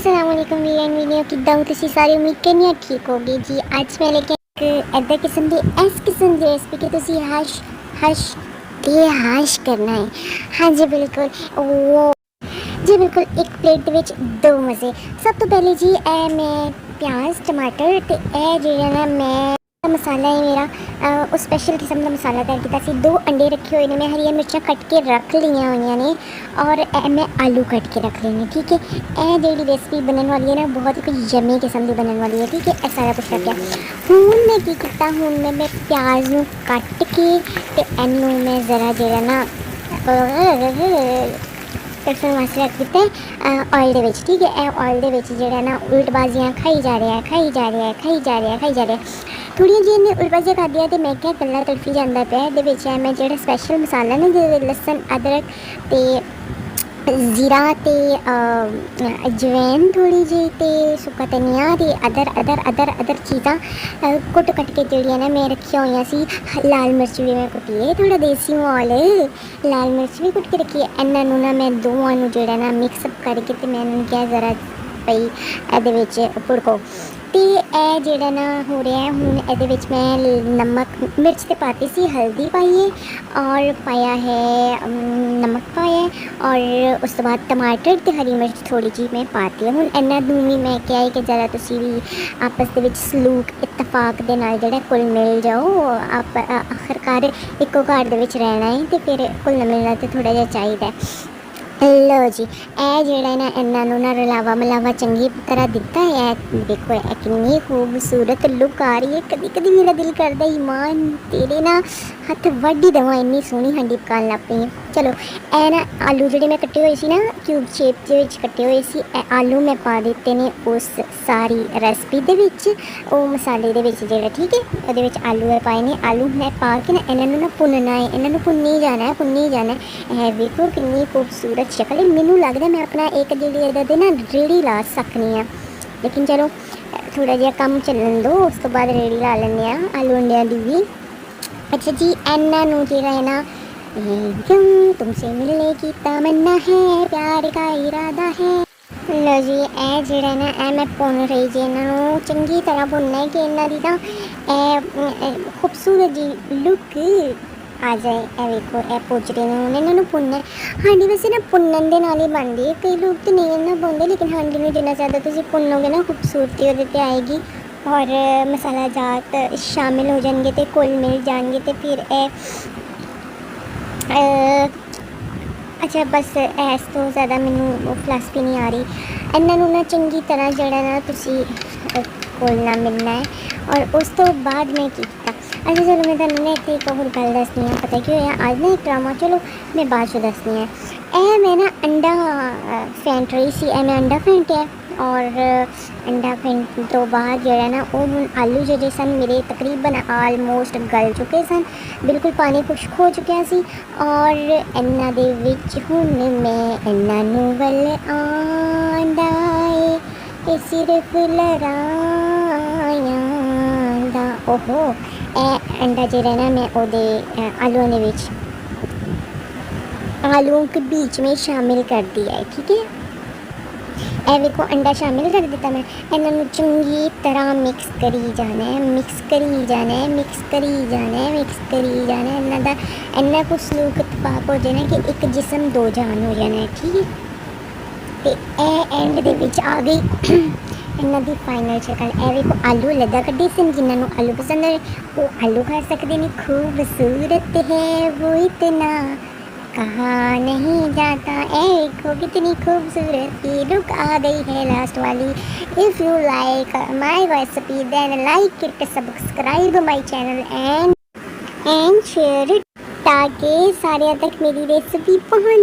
अस्सलाम वालेकुम वीडियो किद्दां हो तुसीं सारे उम्मीद करनी है ठीक होगी जी। अज मैं लेके एक इदा किस्म की इस किस्म की रेसिपी कि तुसीं हश हश ये हाश करना है। हाँ जी बिल्कुल वो जी बिल्कुल एक प्लेट दे विच दो मज़े। सब तो पहले जी ए मैं प्याज टमाटर ते ए जिहड़ा ना मैं मसाला है मेरा उस स्पैशल किस्म का मसाला तैयार किया सी। 2 अंडे रखे हुए ने, मैं हरिया मिर्चा कट के रख लिया हुई ने और मैं आलू कट के रख लेने। ठीक है, ए जी रेसिपी बनने वाली है ना बहुत ही कुछ यमी किस्म की बनने वाली है। ठीक है, ए सारा कुछ रखा हूँ मैं की किया हूँ मैं प्याज नूं कट के ते एनू मैं ज़रा जरा ना तड़कण वास्ते रख दिता है ऑयल दे विच। ठीक है, ऑयल दे विच जिहड़ा ना उल्टबाजियां खाई जा रहा है खाई जा रहा है खाई जा रहा है खाई जा रहा है। थोड़ी जी इन्हें उल्टबाजियां कर दिया तो मैं क्या कल्ला तड़फी जाता पाया। ये विच मैं जिहड़ा स्पैशल मसाला ना जिहदे लसन अदरक ते जीरा ते अजवैन थोड़ी जी ते सुक्का धनिया ते अदर अदर अदर अदर चीज़ां कुट कट के जिहड़ियां ना मैं रखी हुई सी। लाल मिर्च भी मैं कुटी है, थोड़ा देसी माहौल लाल मिर्च भी कुट के रखी है। इन्हों ना मैं दोवां नूं जिहड़ा ना मिक्सअप करके ते मैं इन्हूं क्या ज़रा पई इहदे विच भुड़को ते ए जिहड़ा ना हो रहा है हुण इहदे विच मैं नमक मिर्च ते पाती सी, हल्दी पाई है और पाया है नमक पाया है और उस तो बाद टमाटर ते हरी मिर्च थोड़ी जी मैं पाती है। हुण इन्हां नूं भी मैं क्या है कि ज़रा तुसीं भी आपस दे विच सलूक इतफाक दे नाल जिहड़ा घुल मिल जाओ। आप आखिरकार इक्को घर दे विच रहना है तो फिर घुलना मिलना तो थोड़ा जिहा चाहिदा है। लो जी ए जिहड़ा ना इन्हों ना रलावा मलावा चंगी तरह दिता है। देखो ए कितनी खूबसूरत लुक आ रही है। कभी कभी मेरा दिल करता ईमान तेरे ना हथ वढ़ ही देवां, इन्नी सोहनी हंडी पकान लग पई है। चलो ए ना आलू जिहड़े मैं कट्टे हुए सी ना क्यूब शेप दे विच कट्टे हुए सी, ए आलू मैं पा दिते ने उस सारी रेसिपी दे विच ओ मसाले दे विच जिहड़ा। ठीक है, उहदे विच आलू पाए ने, आलू मैं पा के ना इन्हों ना भुनना है, इन्हों भुनी जाना है भुनी जाना है। देखो कितनी खूबसूरत शक्ल है। मैनू लगता मैं अपना एक जी इहदे ना रेड़ी ला सकनी है, लेकिन चलो थोड़ा जिहा कम चलन दो उस तो बाद रेड़ी ला लेंगे आलू अंडियां दी भी। अच्छा जी इन्हों जिहड़ा है ना क्यों तुमसे मिलने की तमन्ना है प्यार का इरादा है। लो जी ए जिहड़ा ना ए मैं भुन रही जी, इन्हों चंगी तरह भुनना है कि इन्हों की ना खूबसूरत जी लुक आ जाए। ए वेखो ए पुजरे ने हुण इन्हों भुनना। हांडी वैसे ना भुनन दे नाल ही बनदी है, कई लोग तो नहीं इन्ना भुनदे, लेकिन हांडी में जिन्ना ज़्यादा तुसीं भुनोगे ना खूबसूरती उहदे ते आएगी और मसाला जात शामिल हो जाएंगे तो घुल मिल जाएंगे तो फिर अच्छा बस इस तो ज़्यादा मैनू फिलासफी नहीं आ रही। इन्हों ना चंगी तरह जड़ा ना तुसी घुलना मिलना है और उस तो बाद मैं किया। अच्छा चलो मैं तुहानूं ना इत्थे एक होर गल दसनी है। पता क्यों होया अज ना एक ड्रामा, चलो मैं बाद च दसनी है। ए मैं ना अंडा फेंट रही सी, मैं अंडा फेंटिया और अंडा फेंट तो बाद जड़ा ना वो हुण आलू जो सन मेरे तकरीबन आलमोस्ट गल चुके सन, बिल्कुल पानी खुश्क हो चुकिया सी और इन्हां दे विच हुण मैं इन्हां नूं वल आंदा ए सिर्फ लड़ाइयां दा। ओहो ए अंडा जिहड़ा ना मैं ओहदे आलूआं दे विच आलूओं के बीच में शामिल कर दिया है। ठीक है, ए देखो अंडा शामिल कर दिता मैं। इन्हों चंगी तरह मिक्स करी जाना है, मिक्स करी जाना है, मिक्स करी जाना है, मिक्स करी जाना है। इन्हों का इन्ना कुछ सलूक इतफाक हो जाना कि एक जिसम दो जान हो जाना है। ठीक है, तो ए एंड दे विच आ गई इन्हों की फाइनल शक्ल। ए देखो आलू लगा कड्ढे सन, जिन्होंने आलू पसंद है वो आलू खा सकते हैं। खूबसूरत है वो इतना कहा नहीं जाता। देखो कितनी खूबसूरत की लुक आ गई है लास्ट वाली। If you like my recipe then like it, subscribe my channel and share it ताकि सारे तक मेरी रेसिपी पहुंच